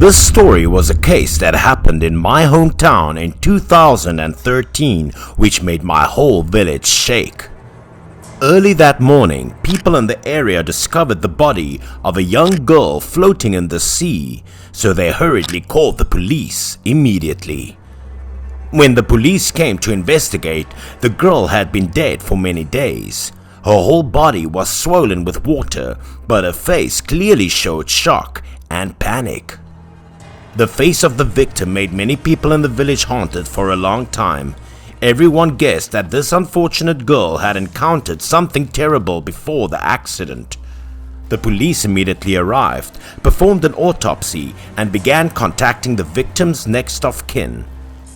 This story was a case that happened in my hometown in 2013, which made my whole village shake. Early that morning, people in the area discovered the body of a young girl floating in the sea, so they hurriedly called the police immediately. When the police came to investigate, the girl had been dead for many days. Her whole body was swollen with water, but her face clearly showed shock and panic. The face of the victim made many people in the village haunted for a long time. Everyone guessed that this unfortunate girl had encountered something terrible before the accident. The police immediately arrived, performed an autopsy, and began contacting the victim's next of kin.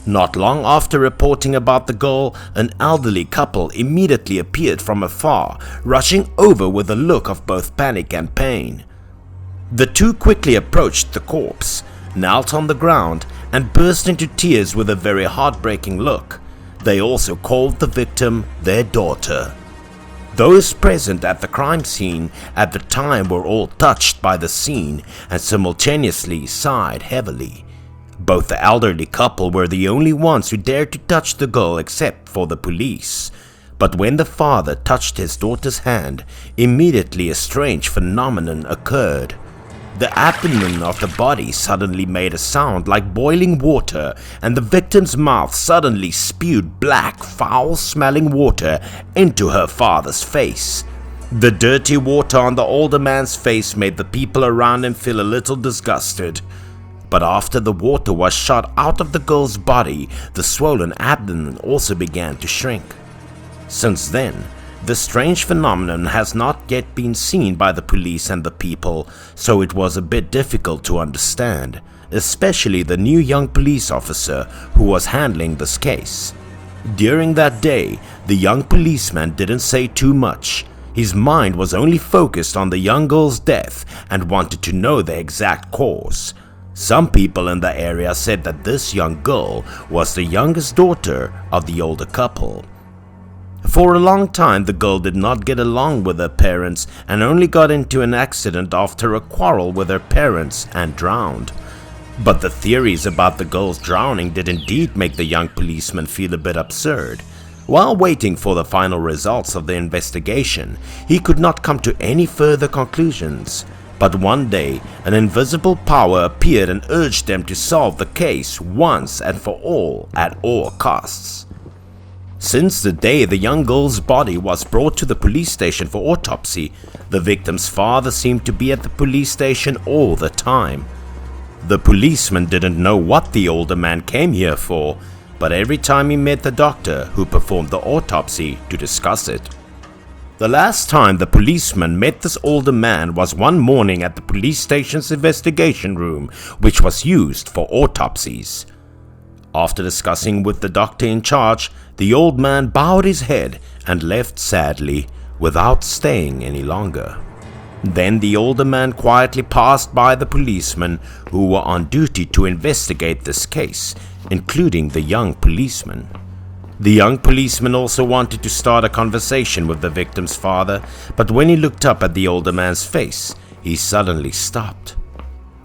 Not long after reporting about the girl, an elderly couple immediately appeared from afar, rushing over with a look of both panic and pain. The two quickly approached the corpse, knelt on the ground, and burst into tears with a very heartbreaking look. They also called the victim their daughter. Those present at the crime scene at the time were all touched by the scene and simultaneously sighed heavily. Both the elderly couple were the only ones who dared to touch the girl except for the police. But when the father touched his daughter's hand, immediately a strange phenomenon occurred. The abdomen of the body suddenly made a sound like boiling water, and the victim's mouth suddenly spewed black, foul-smelling water into her father's face. The dirty water on the older man's face made the people around him feel a little disgusted. But after the water was shot out of the girl's body, the swollen abdomen also began to shrink. Since then, the strange phenomenon has not yet been seen by the police and the people, so it was a bit difficult to understand, especially the new young police officer who was handling this case. During that day, the young policeman didn't say too much. His mind was only focused on the young girl's death and wanted to know the exact cause. Some people in the area said that this young girl was the youngest daughter of the older couple. For a long time, the girl did not get along with her parents and only got into an accident after a quarrel with her parents and drowned. But the theories about the girl's drowning did indeed make the young policeman feel a bit absurd. While waiting for the final results of the investigation, he could not come to any further conclusions. But one day, an invisible power appeared and urged them to solve the case once and for all at all costs. Since the day the young girl's body was brought to the police station for autopsy, the victim's father seemed to be at the police station all the time. The policeman didn't know what the older man came here for, but every time he met the doctor who performed the autopsy to discuss it. The last time the policeman met this older man was one morning at the police station's investigation room, which was used for autopsies. After discussing with the doctor in charge, the old man bowed his head and left sadly, without staying any longer. Then the older man quietly passed by the policemen who were on duty to investigate this case, including the young policeman. The young policeman also wanted to start a conversation with the victim's father, but when he looked up at the older man's face, he suddenly stopped.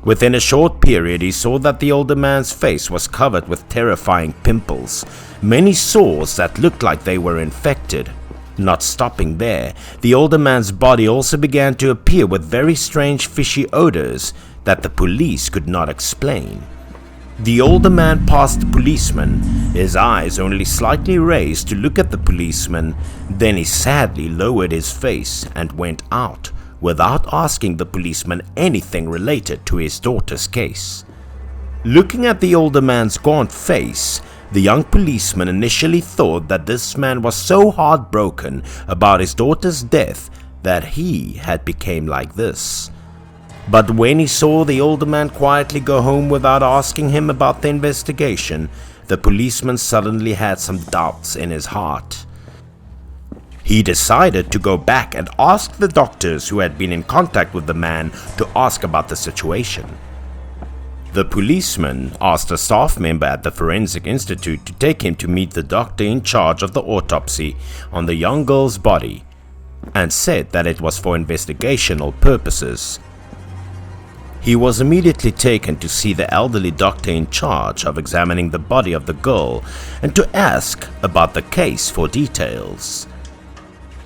Within a short period, he saw that the older man's face was covered with terrifying pimples, many sores that looked like they were infected. Not stopping there, the older man's body also began to appear with very strange fishy odors that the police could not explain. The older man passed the policeman, his eyes only slightly raised to look at the policeman, then he sadly lowered his face and went out, without asking the policeman anything related to his daughter's case. Looking at the older man's gaunt face, the young policeman initially thought that this man was so heartbroken about his daughter's death that he had become like this. But when he saw the older man quietly go home without asking him about the investigation, the policeman suddenly had some doubts in his heart. He decided to go back and ask the doctors who had been in contact with the man to ask about the situation. The policeman asked a staff member at the Forensic Institute to take him to meet the doctor in charge of the autopsy on the young girl's body, and said that it was for investigational purposes. He was immediately taken to see the elderly doctor in charge of examining the body of the girl and to ask about the case for details.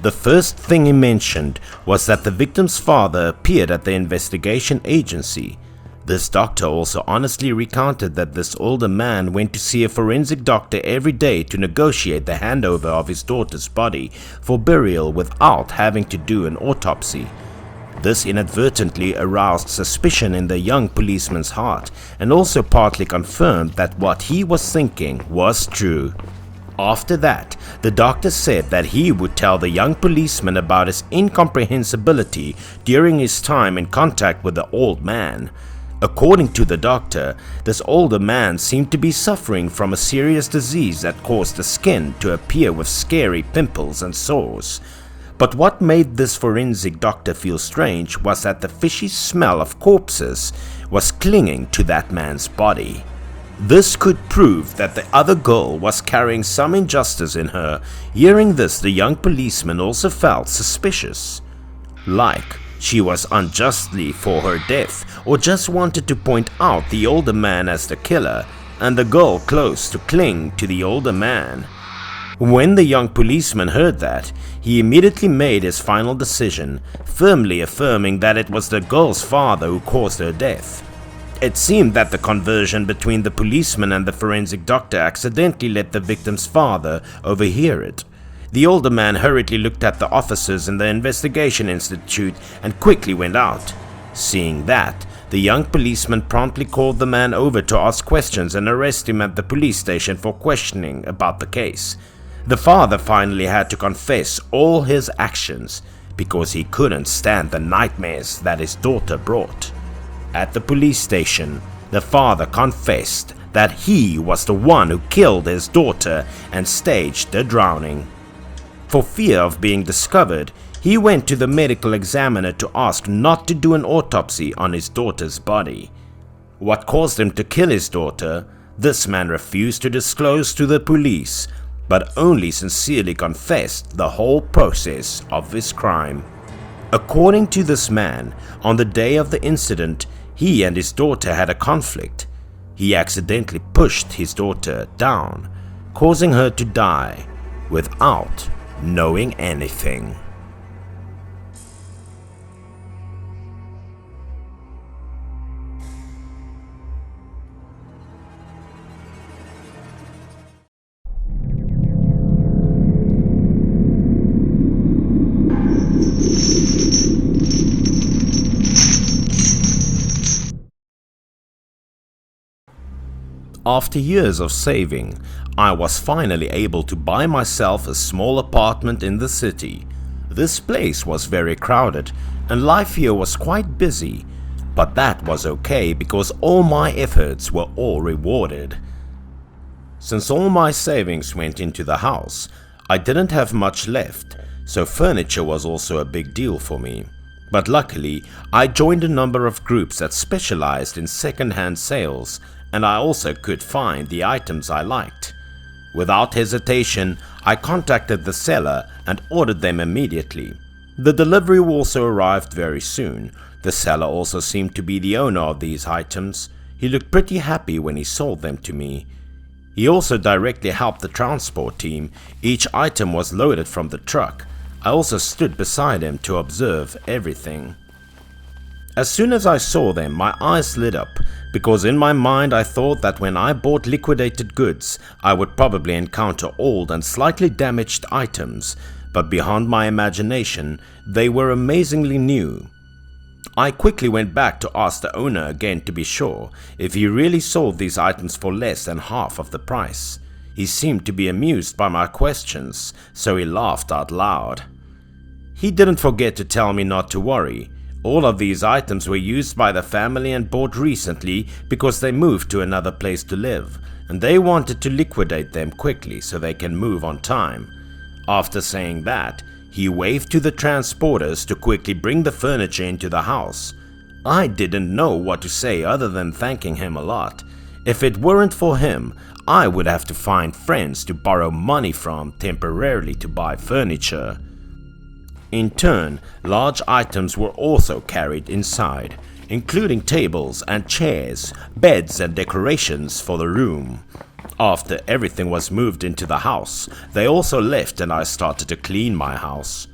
The first thing he mentioned was that the victim's father appeared at the investigation agency. This doctor also honestly recounted that this older man went to see a forensic doctor every day to negotiate the handover of his daughter's body for burial without having to do an autopsy. This inadvertently aroused suspicion in the young policeman's heart and also partly confirmed that what he was thinking was true. After that, the doctor said that he would tell the young policeman about his incomprehensibility during his time in contact with the old man. According to the doctor, this older man seemed to be suffering from a serious disease that caused the skin to appear with scary pimples and sores. But what made this forensic doctor feel strange was that the fishy smell of corpses was clinging to that man's body. This could prove that the other girl was carrying some injustice in her. Hearing this, the young policeman also felt suspicious. Like she was unjustly for her death, or just wanted to point out the older man as the killer, and the girl close to cling to the older man. When the young policeman heard that, he immediately made his final decision, firmly affirming that it was the girl's father who caused her death. It seemed that the conversion between the policeman and the forensic doctor accidentally let the victim's father overhear it. The older man hurriedly looked at the officers in the investigation institute and quickly went out. Seeing that, the young policeman promptly called the man over to ask questions and arrest him at the police station for questioning about the case. The father finally had to confess all his actions because he couldn't stand the nightmares that his daughter brought. At the police station, the father confessed that he was the one who killed his daughter and staged the drowning. For fear of being discovered, he went to the medical examiner to ask not to do an autopsy on his daughter's body. What caused him to kill his daughter, this man refused to disclose to the police, but only sincerely confessed the whole process of his crime. According to this man, on the day of the incident, he and his daughter had a conflict. He accidentally pushed his daughter down, causing her to die without knowing anything. After years of saving, I was finally able to buy myself a small apartment in the city. This place was very crowded and life here was quite busy, but that was okay because all my efforts were all rewarded. Since all my savings went into the house, I didn't have much left, so furniture was also a big deal for me. But luckily, I joined a number of groups that specialized in second-hand sales, and I also could find the items I liked. Without hesitation, I contacted the seller and ordered them immediately. The delivery also arrived very soon. The seller also seemed to be the owner of these items. He looked pretty happy when he sold them to me. He also directly helped the transport team. Each item was loaded from the truck. I also stood beside him to observe everything. As soon as I saw them, my eyes lit up, because in my mind I thought that when I bought liquidated goods, I would probably encounter old and slightly damaged items, but beyond my imagination, they were amazingly new. I quickly went back to ask the owner again to be sure if he really sold these items for less than half of the price. He seemed to be amused by my questions, so he laughed out loud. He didn't forget to tell me not to worry. All of these items were used by the family and bought recently because they moved to another place to live, and they wanted to liquidate them quickly so they can move on time. After saying that, he waved to the transporters to quickly bring the furniture into the house. I didn't know what to say other than thanking him a lot. If it weren't for him, I would have to find friends to borrow money from temporarily to buy furniture. In turn, large items were also carried inside. including tables and chairs, beds and decorations for the room. After everything was moved into the house, they also left and I started to clean my house.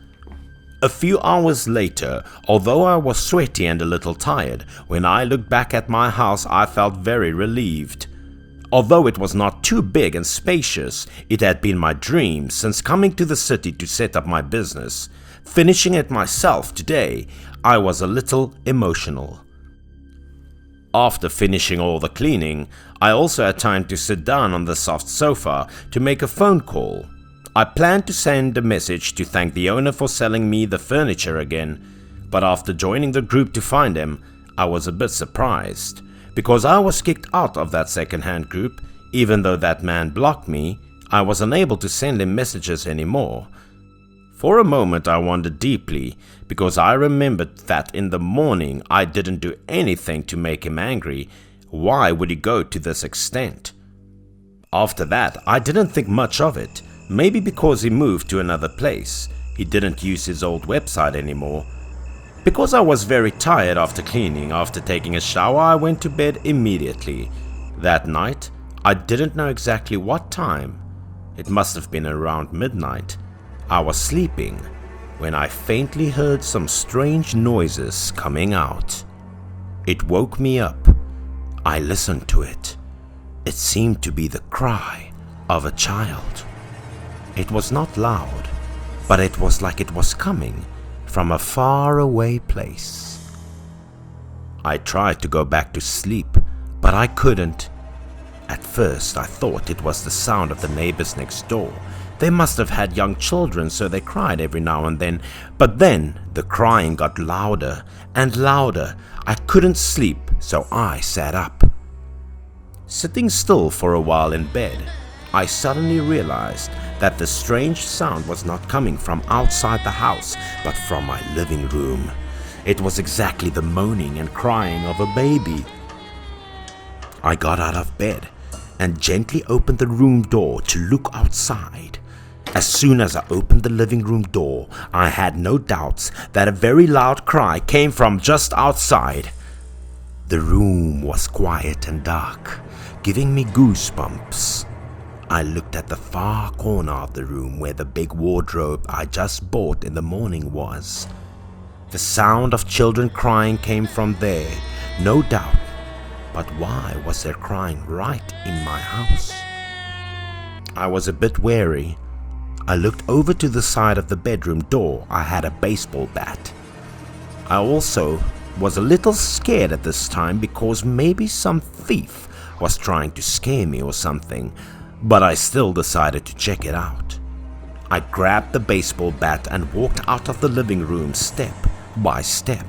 A few hours later, although I was sweaty and a little tired, when I looked back at my house I felt very relieved. Although it was not too big and spacious, it had been my dream since coming to the city to set up my business. Finishing it myself today, I was a little emotional. After finishing all the cleaning, I also had time to sit down on the soft sofa to make a phone call. I planned to send a message to thank the owner for selling me the furniture again, but after joining the group to find him, I was a bit surprised. Because I was kicked out of that second-hand group, even though that man blocked me, I was unable to send him messages anymore. For a moment I wondered deeply, because I remembered that in the morning I didn't do anything to make him angry. Why would he go to this extent? After that, I didn't think much of it. Maybe because he moved to another place. He didn't use his old website anymore. Because I was very tired after cleaning, after taking a shower, I went to bed immediately. That night, I didn't know exactly what time. It must have been around midnight. I was sleeping when I faintly heard some strange noises coming out. It woke me up. I listened to it. It seemed to be the cry of a child. It was not loud, but it was like it was coming from a faraway place. I tried to go back to sleep, but I couldn't. At first I thought it was the sound of the neighbors next door. They must have had young children, so they cried every now and then. But then the crying got louder and louder. I couldn't sleep, so I sat up. Sitting still for a while in bed, I suddenly realized that the strange sound was not coming from outside the house, but from my living room. It was exactly the moaning and crying of a baby. I got out of bed and gently opened the room door to look outside. As soon as I opened the living room door, I had no doubts that a very loud cry came from just outside. The room was quiet and dark, giving me goosebumps. I looked at the far corner of the room where the big wardrobe I just bought in the morning was. The sound of children crying came from there, no doubt. But why was there crying right in my house? I was a bit wary. I looked over to the side of the bedroom door. I had a baseball bat. I also was a little scared at this time because maybe some thief was trying to scare me or something. But I still decided to check it out. I grabbed the baseball bat and walked out of the living room step by step.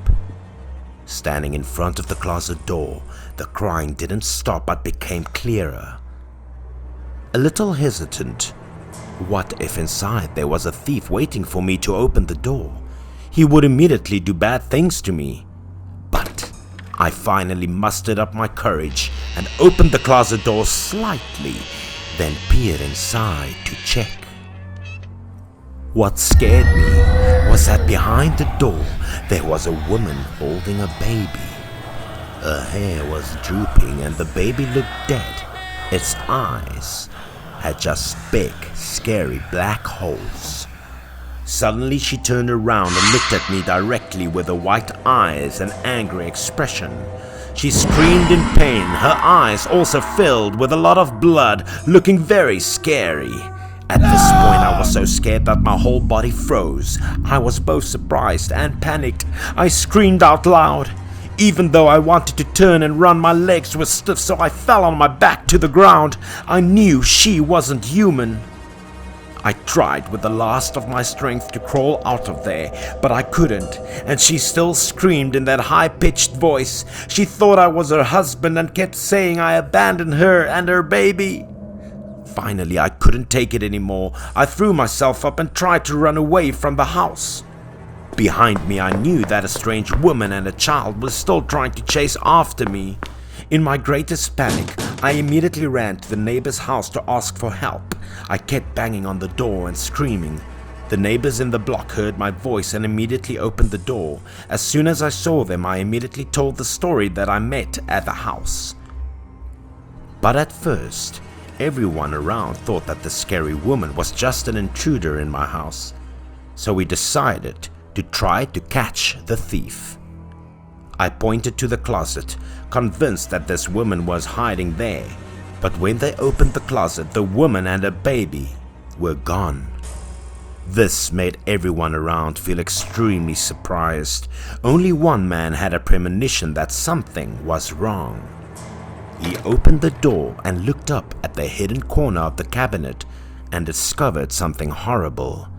Standing in front of the closet door, the crying didn't stop but became clearer. A little hesitant. What if inside there was a thief waiting for me to open the door? He would immediately do bad things to me. But I finally mustered up my courage and opened the closet door slightly, then peered inside to check. What scared me was that behind the door there was a woman holding a baby. Her hair was drooping and the baby looked dead. Its eyes had just big, scary black holes. Suddenly she turned around and looked at me directly with the white eyes and angry expression. She screamed in pain, her eyes also filled with a lot of blood, looking very scary. At this point I was so scared that my whole body froze. I was both surprised and panicked. I screamed out loud. Even though I wanted to turn and run, my legs were stiff, so I fell on my back to the ground. I knew she wasn't human. I tried with the last of my strength to crawl out of there, but I couldn't, and she still screamed in that high-pitched voice. She thought I was her husband and kept saying I abandoned her and her baby. Finally, I couldn't take it anymore. I threw myself up and tried to run away from the house. Behind me, I knew that a strange woman and a child was still trying to chase after me. In my greatest panic, I immediately ran to the neighbor's house to ask for help. I kept banging on the door and screaming. The neighbors in the block heard my voice and immediately opened the door. As soon as I saw them, I immediately told the story that I met at the house. But at first, everyone around thought that the scary woman was just an intruder in my house. So we decided to try to catch the thief. I pointed to the closet, convinced that this woman was hiding there. But when they opened the closet, the woman and her baby were gone. This made everyone around feel extremely surprised. Only one man had a premonition that something was wrong. He opened the door and looked up at the hidden corner of the cabinet and discovered something horrible.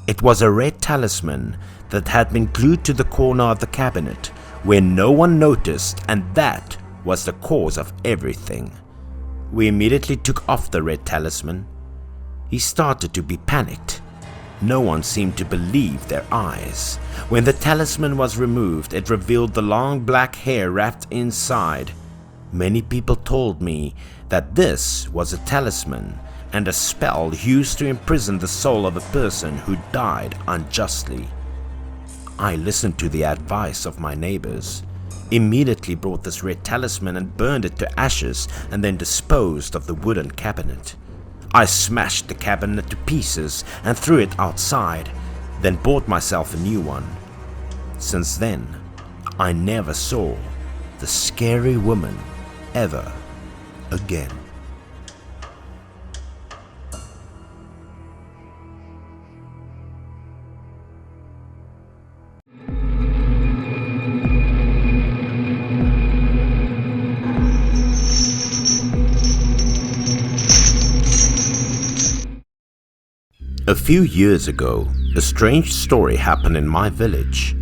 It was a red talisman that had been glued to the corner of the cabinet where no one noticed, and that was the cause of everything. We immediately took off the red talisman. He started to be panicked. No one seemed to believe their eyes. When the talisman was removed, it revealed the long black hair wrapped inside. Many people told me that this was a talisman and a spell used to imprison the soul of a person who died unjustly. I listened to the advice of my neighbors, immediately brought this red talisman and burned it to ashes, and then disposed of the wooden cabinet. I smashed the cabinet to pieces and threw it outside, then bought myself a new one. Since then, I never saw the scary woman ever again. A few years ago, a strange story happened in my village.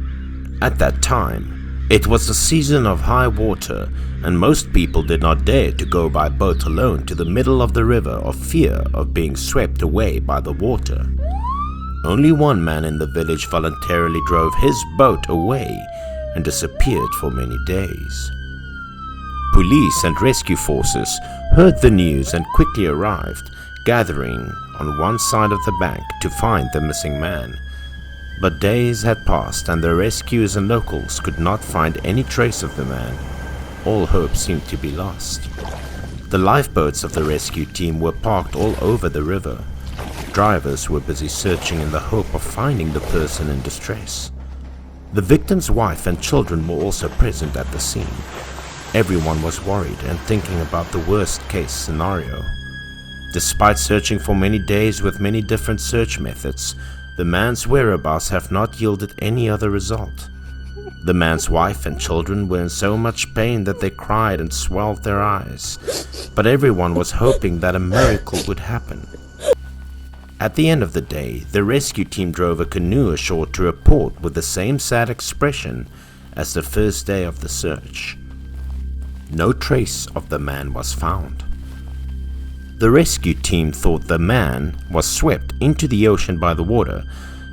At that time, it was the season of high water, and most people did not dare to go by boat alone to the middle of the river of fear of being swept away by the water. Only one man in the village voluntarily drove his boat away and disappeared for many days. Police and rescue forces heard the news and quickly arrived, gathering on one side of the bank to find the missing man. But days had passed and the rescuers and locals could not find any trace of the man. All hope seemed to be lost. The lifeboats of the rescue team were parked all over the river. Drivers were busy searching in the hope of finding the person in distress. The victim's wife and children were also present at the scene. Everyone was worried and thinking about the worst case scenario. Despite searching for many days with many different search methods, the man's whereabouts have not yielded any other result. The man's wife and children were in so much pain that they cried and swelled their eyes, but everyone was hoping that a miracle would happen. At the end of the day, the rescue team drove a canoe ashore to a port with the same sad expression as the first day of the search. No trace of the man was found. The rescue team thought the man was swept into the ocean by the water,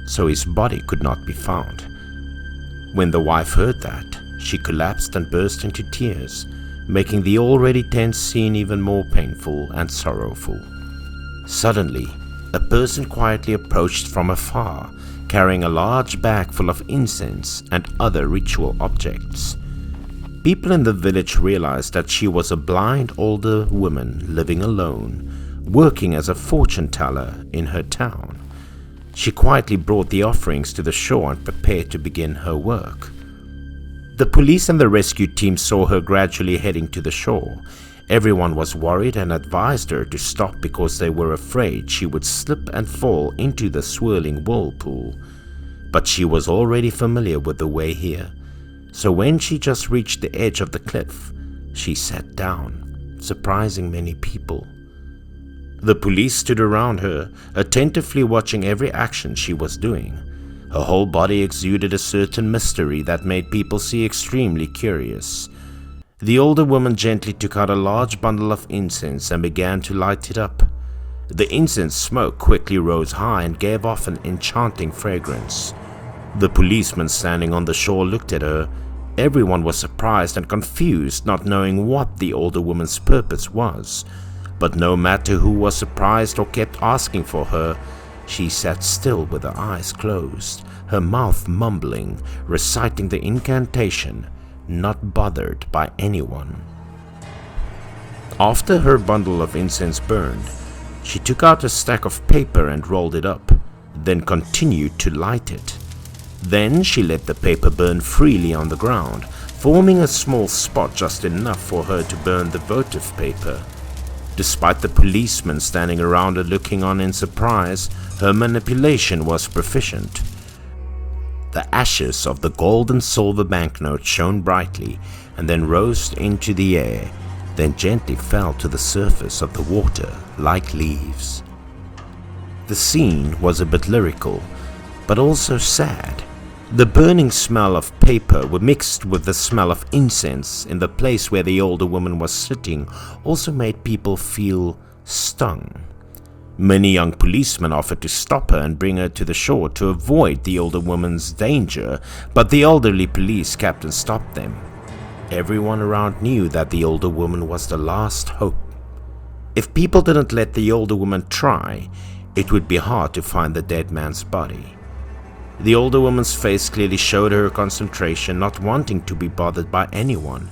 so his body could not be found. When the wife heard that, she collapsed and burst into tears, making the already tense scene even more painful and sorrowful. Suddenly, a person quietly approached from afar, carrying a large bag full of incense and other ritual objects. People in the village realized that she was a blind older woman living alone, working as a fortune teller in her town. She quietly brought the offerings to the shore and prepared to begin her work. The police and the rescue team saw her gradually heading to the shore. Everyone was worried and advised her to stop because they were afraid she would slip and fall into the swirling whirlpool. But she was already familiar with the way here. So when she just reached the edge of the cliff, she sat down, surprising many people. The police stood around her, attentively watching every action she was doing. Her whole body exuded a certain mystery that made people see extremely curious. The older woman gently took out a large bundle of incense and began to light it up. The incense smoke quickly rose high and gave off an enchanting fragrance. The policeman standing on the shore looked at her. Everyone was surprised and confused, not knowing what the older woman's purpose was. But no matter who was surprised or kept asking for her, She sat still with her eyes closed, her mouth mumbling, reciting the incantation, not bothered by anyone. After her bundle of incense burned, she took out a stack of paper and rolled it up, then continued to light it. Then she let the paper burn freely on the ground, forming a small spot just enough for her to burn the votive paper. Despite the policemen standing around her looking on in surprise, her manipulation was proficient. The ashes of the gold and silver banknote shone brightly and then rose into the air, then gently fell to the surface of the water like leaves. The scene was a bit lyrical, but also sad. The burning smell of paper mixed with the smell of incense in the place where the older woman was sitting also made people feel stung. Many young policemen offered to stop her and bring her to the shore to avoid the older woman's danger, but the elderly police captain stopped them. Everyone around knew that the older woman was the last hope. If people didn't let the older woman try, it would be hard to find the dead man's body. The older woman's face clearly showed her concentration, not wanting to be bothered by anyone.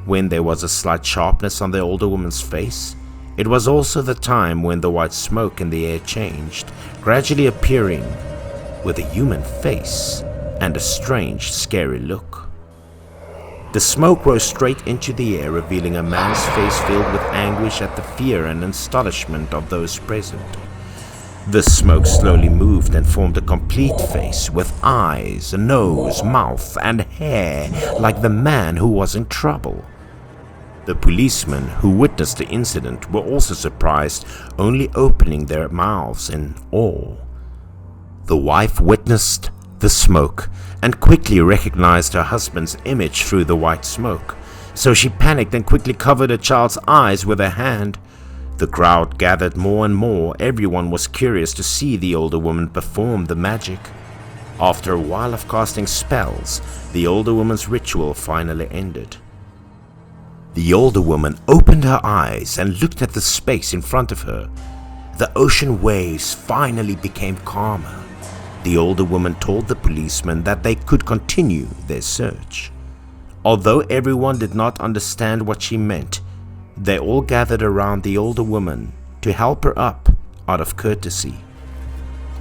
When there was a slight sharpness on the older woman's face, it was also the time when the white smoke in the air changed, gradually appearing with a human face and a strange, scary look. The smoke rose straight into the air, revealing a man's face filled with anguish at the fear and astonishment of those present. The smoke slowly moved and formed a complete face with eyes, a nose, mouth, and hair like the man who was in trouble. The policemen who witnessed the incident were also surprised, only opening their mouths in awe. The wife witnessed the smoke and quickly recognized her husband's image through the white smoke, so she panicked and quickly covered her child's eyes with her hand. The crowd gathered more and more. Everyone was curious to see the older woman perform the magic. After a while of casting spells, the older woman's ritual finally ended. The older woman opened her eyes and looked at the space in front of her. The ocean waves finally became calmer. The older woman told the policemen that they could continue their search. Although everyone did not understand what she meant, they all gathered around the older woman to help her up out of courtesy.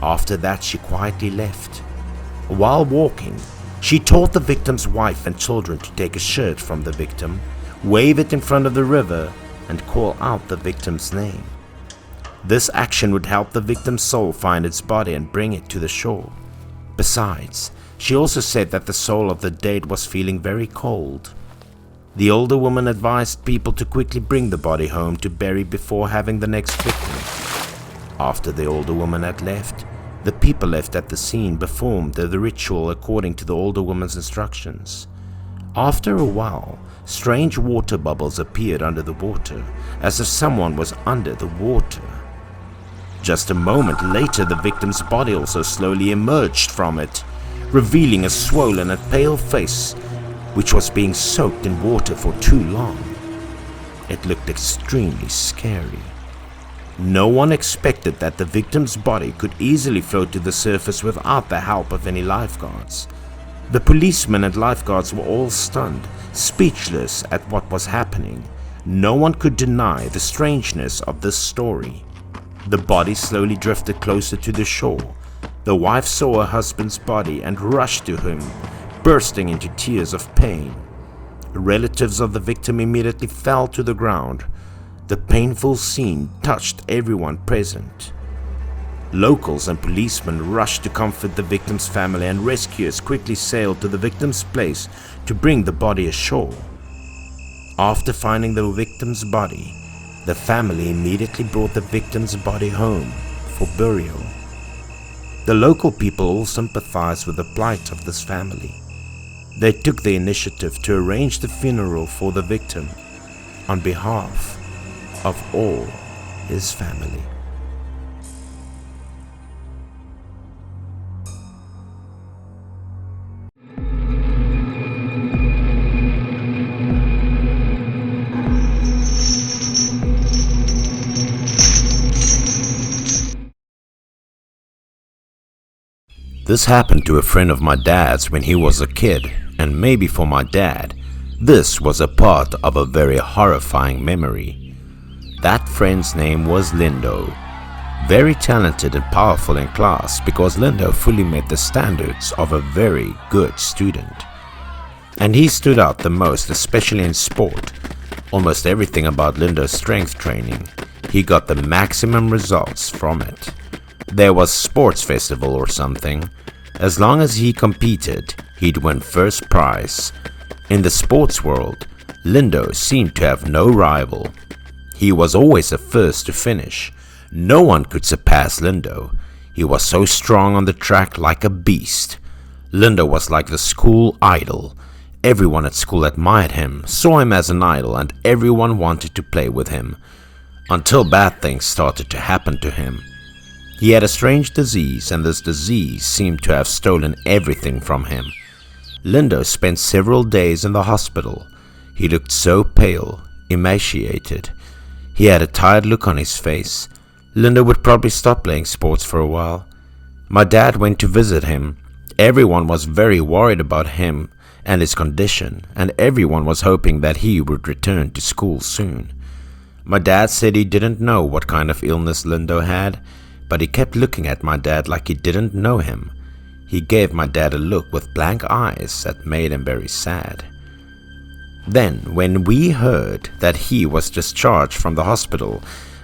After that, she quietly left. While walking, she told the victim's wife and children to take a shirt from the victim, wave it in front of the river, and call out the victim's name. This action would help the victim's soul find its body and bring it to the shore. Besides, she also said that the soul of the dead was feeling very cold. The older woman advised people to quickly bring the body home to bury before having the next victim. After the older woman had left, the people left at the scene performed the ritual according to the older woman's instructions. After a while, strange water bubbles appeared under the water, as if someone was under the water. Just a moment later, the victim's body also slowly emerged from it, revealing a swollen and pale face which was being soaked in water for too long. It looked extremely scary. No one expected that the victim's body could easily float to the surface without the help of any lifeguards. The policemen and lifeguards were all stunned, speechless at what was happening. No one could deny the strangeness of this story. The body slowly drifted closer to the shore. The wife saw her husband's body and rushed to him, bursting into tears of pain. Relatives of the victim immediately fell to the ground. The painful scene touched everyone present. Locals and policemen rushed to comfort the victim's family, and rescuers quickly sailed to the victim's place to bring the body ashore. After finding the victim's body, the family immediately brought the victim's body home for burial. The local people all sympathized with the plight of this family. They took the initiative to arrange the funeral for the victim on behalf of all his family. This happened to a friend of my dad's when he was a kid, and maybe for my dad, this was a part of a very horrifying memory. That friend's name was Lindo. Very talented and powerful in class because Lindo fully met the standards of a very good student. And he stood out the most, especially in sport. Almost everything about Lindo's strength training, he got the maximum results from it. There was sports festival or something. As long as he competed, he'd win first prize. In the sports world, Lindo seemed to have no rival. He was always the first to finish. No one could surpass Lindo. He was so strong on the track, like a beast. Lindo was like the school idol. Everyone at school admired him, saw him as an idol, and everyone wanted to play with him. Until bad things started to happen to him. He had a strange disease, and this disease seemed to have stolen everything from him. Lindo spent several days in the hospital. He looked so pale, emaciated. He had a tired look on his face. Lindo would probably stop playing sports for a while. My dad went to visit him. Everyone was very worried about him and his condition, and everyone was hoping that he would return to school soon. My dad said he didn't know what kind of illness Lindo had, but he kept looking at my dad like he didn't know him. He gave my dad a look with blank eyes that made him very sad. Then, when we heard that he was discharged from the hospital,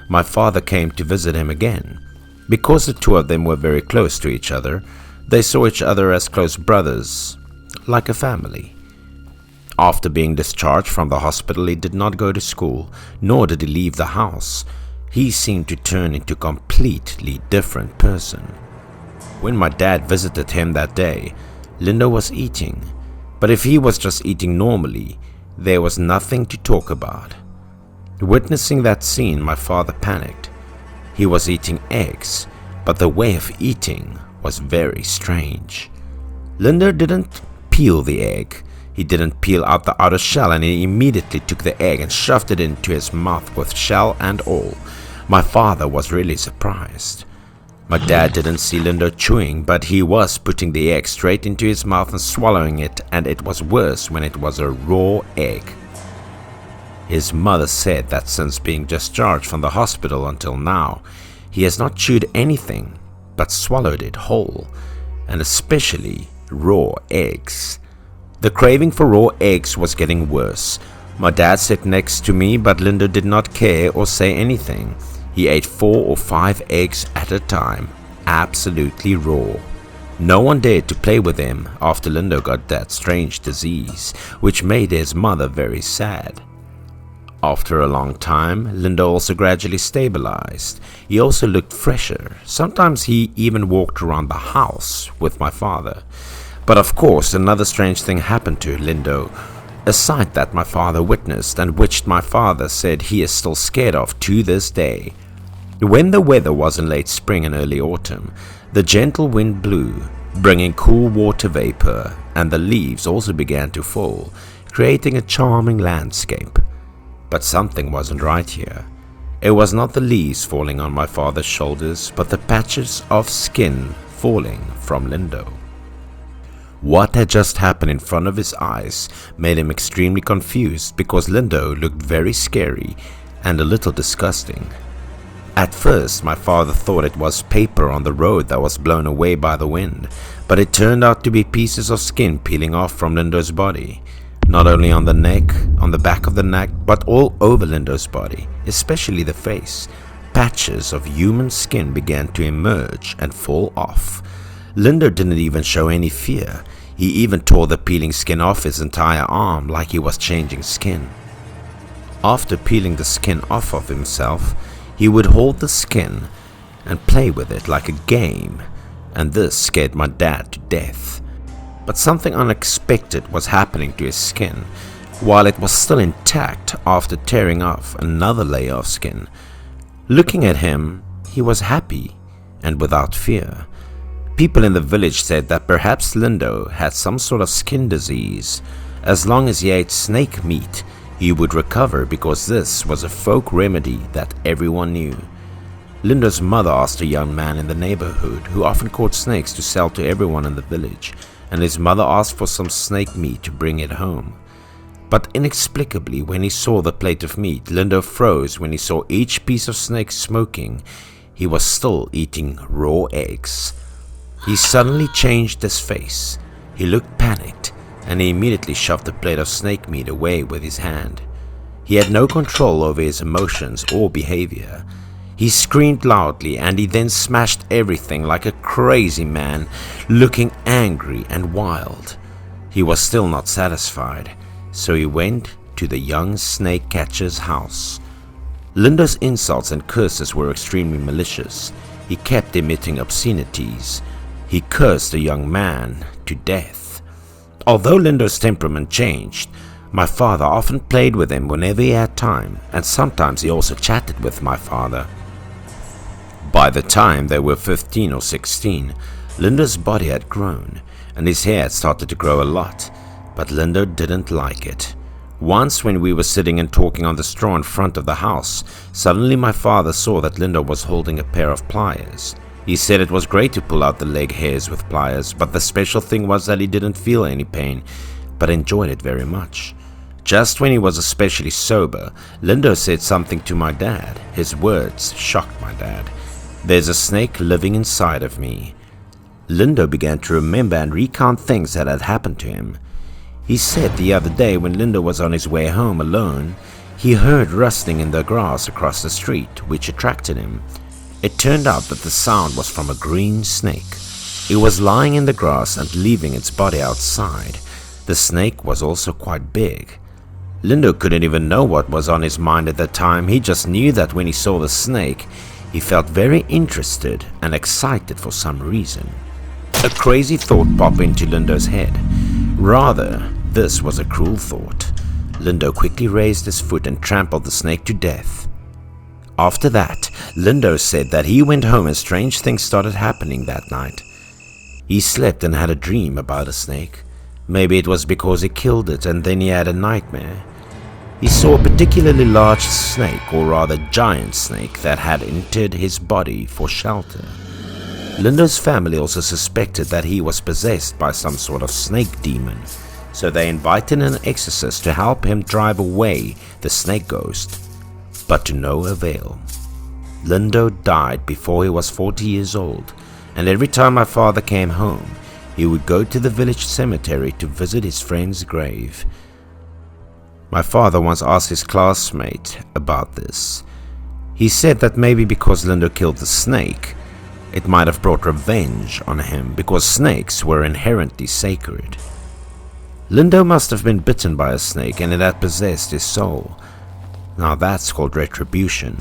my father came to visit him again. Because the two of them were very close to each other, they saw each other as close brothers, like a family. After being discharged from the hospital, he did not go to school, nor did he leave the house. He seemed to turn into a completely different person. When my dad visited him that day, Lindo was eating, but if he was just eating normally, there was nothing to talk about. Witnessing that scene, my father panicked. He was eating eggs, but the way of eating was very strange. Lindo didn't peel the egg. He didn't peel out the outer shell, and he immediately took the egg and shoved it into his mouth with shell and all. My father was really surprised. My dad didn't see Lindo chewing, but he was putting the egg straight into his mouth and swallowing it, and it was worse when it was a raw egg. His mother said that since being discharged from the hospital until now, he has not chewed anything but swallowed it whole, and especially raw eggs. The craving for raw eggs was getting worse. My dad sat next to me, but Lindo did not care or say anything. He ate 4 or 5 eggs at a time, absolutely raw. No one dared to play with him after Lindo got that strange disease, which made his mother very sad. After a long time, Lindo also gradually stabilized. He also looked fresher. Sometimes he even walked around the house with my father. But of course, another strange thing happened to Lindo, a sight that my father witnessed and which my father said he is still scared of to this day. When the weather was in late spring and early autumn, the gentle wind blew, bringing cool water vapor, and the leaves also began to fall, creating a charming landscape. But something wasn't right here. It was not the leaves falling on my father's shoulders, but the patches of skin falling from Lindo. What had just happened in front of his eyes made him extremely confused because Lindo looked very scary and a little disgusting. At first, my father thought it was paper on the road that was blown away by the wind, but it turned out to be pieces of skin peeling off from Lindo's body. Not only on the neck, on the back of the neck, but all over Lindo's body, especially the face. Patches of human skin began to emerge and fall off. Lindo didn't even show any fear. He even tore the peeling skin off his entire arm like he was changing skin. After peeling the skin off of himself, he would hold the skin and play with it like a game, and this scared my dad to death. But something unexpected was happening to his skin while it was still intact after tearing off another layer of skin. Looking at him, he was happy and without fear. People in the village said that perhaps Lindo had some sort of skin disease. As long as he ate snake meat, he would recover because this was a folk remedy that everyone knew. Linda's mother asked a young man in the neighborhood who often caught snakes to sell to everyone in the village, and his mother asked for some snake meat to bring it home. But inexplicably, when he saw the plate of meat, Lindo froze when he saw each piece of snake smoking. He was still eating raw eggs. He suddenly changed his face. He looked panicked, and he immediately shoved the plate of snake meat away with his hand. He had no control over his emotions or behavior. He screamed loudly, and he then smashed everything like a crazy man, looking angry and wild. He was still not satisfied, so he went to the young snake catcher's house. Lindo's insults and curses were extremely malicious. He kept emitting obscenities. He cursed the young man to death. Although Lindo's temperament changed, my father often played with him whenever he had time, and sometimes he also chatted with my father. By the time they were 15 or 16, Lindo's body had grown, and his hair had started to grow a lot, but Lindo didn't like it. Once when we were sitting and talking on the straw in front of the house, suddenly my father saw that Lindo was holding a pair of pliers. He said it was great to pull out the leg hairs with pliers, but the special thing was that he didn't feel any pain, but enjoyed it very much. Just when he was especially sober, Lindo said something to my dad. His words shocked my dad. "There's a snake living inside of me." Lindo began to remember and recount things that had happened to him. He said the other day when Lindo was on his way home alone, he heard rustling in the grass across the street, which attracted him. It turned out that the sound was from a green snake. It was lying in the grass and leaving its body outside. The snake was also quite big. Lindo couldn't even know what was on his mind at the time. He just knew that when he saw the snake, he felt very interested and excited for some reason. A crazy thought popped into Lindo's head. Rather, this was a cruel thought. Lindo quickly raised his foot and trampled the snake to death. After that, Lindo said that he went home and strange things started happening that night. He slept and had a dream about a snake. Maybe it was because he killed it and then he had a nightmare. He saw a particularly large snake, or rather giant snake, that had entered his body for shelter. Lindo's family also suspected that he was possessed by some sort of snake demon, so they invited an exorcist to help him drive away the snake ghost, but to no avail. Lindo died before he was 40 years old, and every time my father came home, he would go to the village cemetery to visit his friend's grave. My father once asked his classmate about this. He said that maybe because Lindo killed the snake, it might have brought revenge on him because snakes were inherently sacred. Lindo must have been bitten by a snake and it had possessed his soul. Now that's called retribution.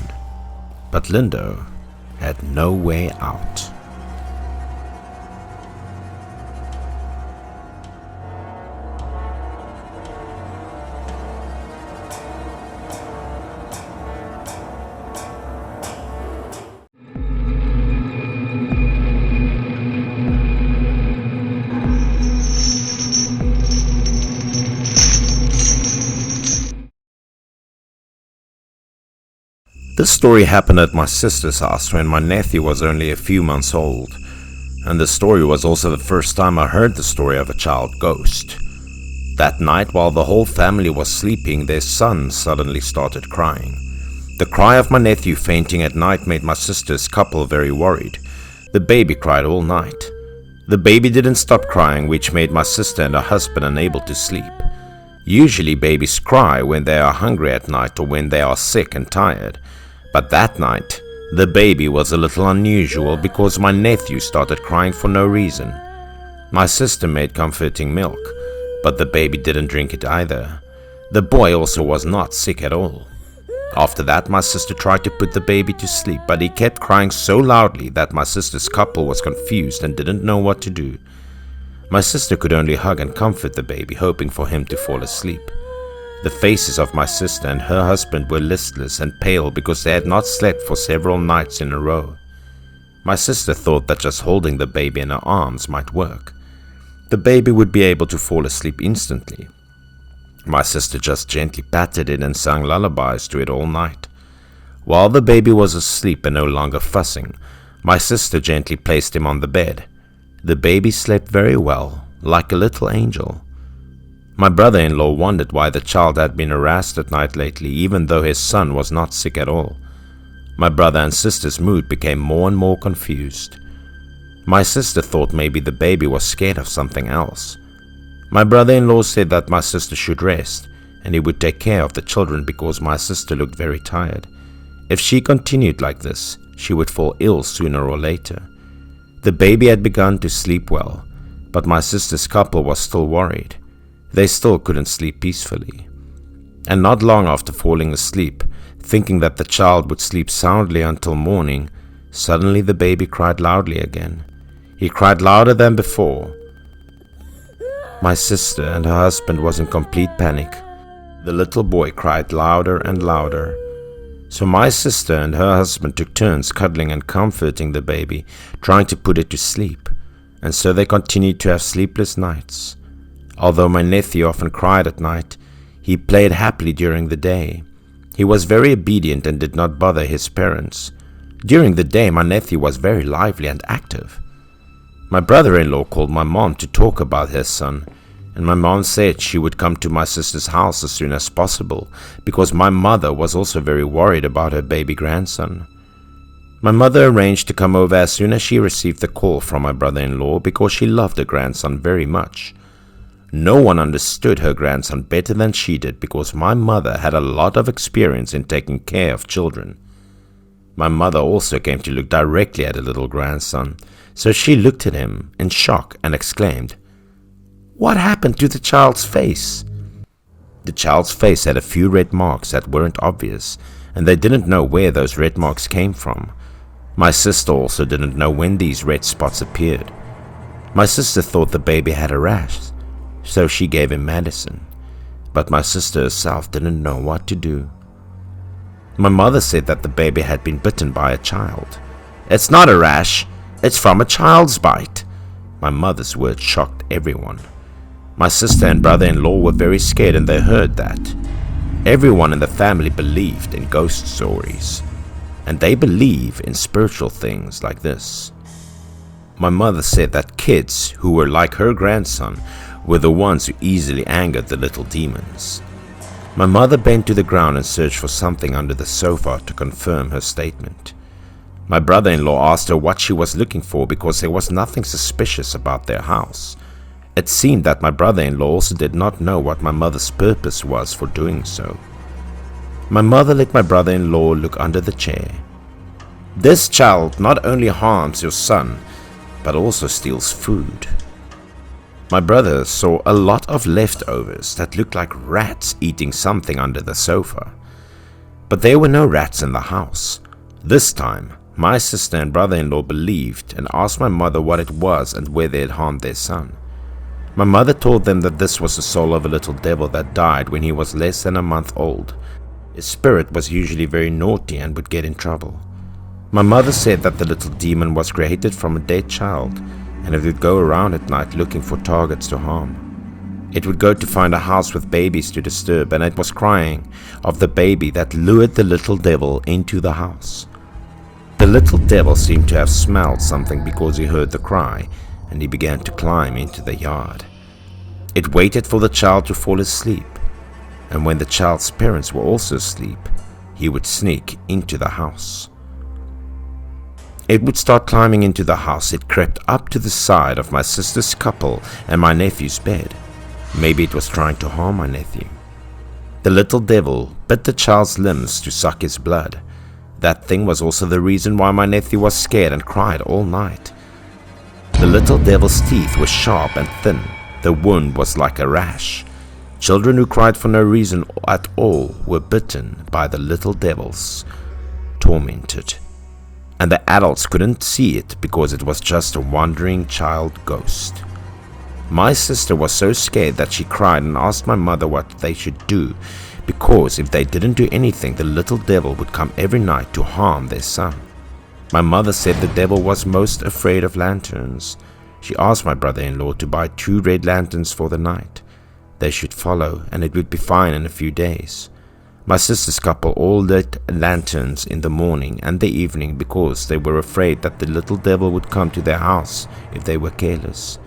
But Lindo had no way out. This story happened at my sister's house when my nephew was only a few months old, and the story was also the first time I heard the story of a child ghost. That night, while the whole family was sleeping, their son suddenly started crying. The cry of my nephew fainting at night made my sister's couple very worried. The baby cried all night. The baby didn't stop crying, which made my sister and her husband unable to sleep. Usually babies cry when they are hungry at night or when they are sick and tired. But that night, the baby was a little unusual because my nephew started crying for no reason. My sister made comforting milk, but the baby didn't drink it either. The boy also was not sick at all. After that, my sister tried to put the baby to sleep, but he kept crying so loudly that my sister's couple was confused and didn't know what to do. My sister could only hug and comfort the baby, hoping for him to fall asleep. The faces of my sister and her husband were listless and pale because they had not slept for several nights in a row. My sister thought that just holding the baby in her arms might work. The baby would be able to fall asleep instantly. My sister just gently patted it and sang lullabies to it all night. While the baby was asleep and no longer fussing, my sister gently placed him on the bed. The baby slept very well, like a little angel. My brother-in-law wondered why the child had been harassed at night lately, even though his son was not sick at all. My brother and sister's mood became more and more confused. My sister thought maybe the baby was scared of something else. My brother-in-law said that my sister should rest, and he would take care of the children because my sister looked very tired. If she continued like this, she would fall ill sooner or later. The baby had begun to sleep well, but my sister's couple was still worried. They still couldn't sleep peacefully. And not long after falling asleep, thinking that the child would sleep soundly until morning, suddenly the baby cried loudly again. He cried louder than before. My sister and her husband was in complete panic. The little boy cried louder and louder. So my sister and her husband took turns cuddling and comforting the baby, trying to put it to sleep, and so they continued to have sleepless nights. Although my nephew often cried at night, he played happily during the day. He was very obedient and did not bother his parents. During the day, my nephew was very lively and active. My brother-in-law called my mom to talk about his son, and my mom said she would come to my sister's house as soon as possible because my mother was also very worried about her baby grandson. My mother arranged to come over as soon as she received the call from my brother-in-law because she loved her grandson very much. No one understood her grandson better than she did because my mother had a lot of experience in taking care of children. My mother also came to look directly at her little grandson, so she looked at him in shock and exclaimed, "What happened to the child's face?" The child's face had a few red marks that weren't obvious, and they didn't know where those red marks came from. My sister also didn't know when these red spots appeared. My sister thought the baby had a rash, so she gave him medicine, but my sister herself didn't know what to do. My mother said that the baby had been bitten by a child. "It's not a rash, it's from a child's bite." My mother's words shocked everyone. My sister and brother-in-law were very scared and they heard that. Everyone in the family believed in ghost stories, and they believe in spiritual things like this. My mother said that kids who were like her grandson were the ones who easily angered the little demons. My mother bent to the ground and searched for something under the sofa to confirm her statement. My brother-in-law asked her what she was looking for because there was nothing suspicious about their house. It seemed that my brother-in-law also did not know what my mother's purpose was for doing so. My mother let my brother-in-law look under the chair. "This child not only harms your son, but also steals food." My brother saw a lot of leftovers that looked like rats eating something under the sofa. But there were no rats in the house. This time, my sister and brother-in-law believed and asked my mother what it was and where they had harmed their son. My mother told them that this was the soul of a little devil that died when he was less than a month old. His spirit was usually very naughty and would get in trouble. My mother said that the little demon was created from a dead child, and it would go around at night looking for targets to harm. It would go to find a house with babies to disturb, and it was crying of the baby that lured the little devil into the house. The little devil seemed to have smelled something because he heard the cry, and he began to climb into the yard. It waited for the child to fall asleep, and when the child's parents were also asleep, he would sneak into the house. It would start climbing into the house. It crept up to the side of my sister's couple and my nephew's bed. Maybe it was trying to harm my nephew. The little devil bit the child's limbs to suck his blood. That thing was also the reason why my nephew was scared and cried all night. The little devil's teeth were sharp and thin. The wound was like a rash. Children who cried for no reason at all were bitten by the little devils, tormented. And the adults couldn't see it because it was just a wandering child ghost. My sister was so scared that she cried and asked my mother what they should do, because if they didn't do anything, the little devil would come every night to harm their son. My mother said the devil was most afraid of lanterns. She asked my brother-in-law to buy 2 red lanterns for the night. They should follow and it would be fine in a few days. My sister's couple all lit lanterns in the morning and the evening because they were afraid that the little devil would come to their house if they were careless.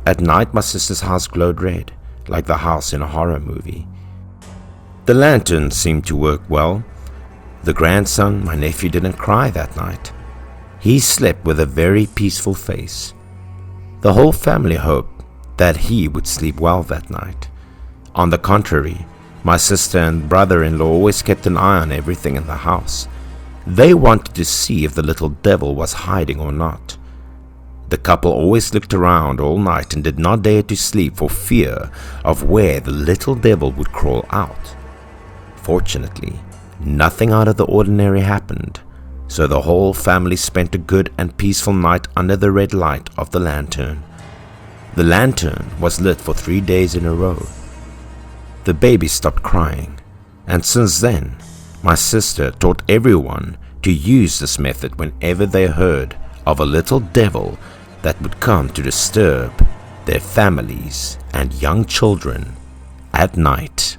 At night, my sister's house glowed red, like the house in a horror movie. The lanterns seemed to work well. The grandson, my nephew, didn't cry that night. He slept with a very peaceful face. The whole family hoped that he would sleep well that night. On the contrary, my sister and brother-in-law always kept an eye on everything in the house. They wanted to see if the little devil was hiding or not. The couple always looked around all night and did not dare to sleep for fear of where the little devil would crawl out. Fortunately, nothing out of the ordinary happened, so the whole family spent a good and peaceful night under the red light of the lantern. The lantern was lit for 3 days in a row. The baby stopped crying, and since then, my sister taught everyone to use this method whenever they heard of a little devil that would come to disturb their families and young children at night.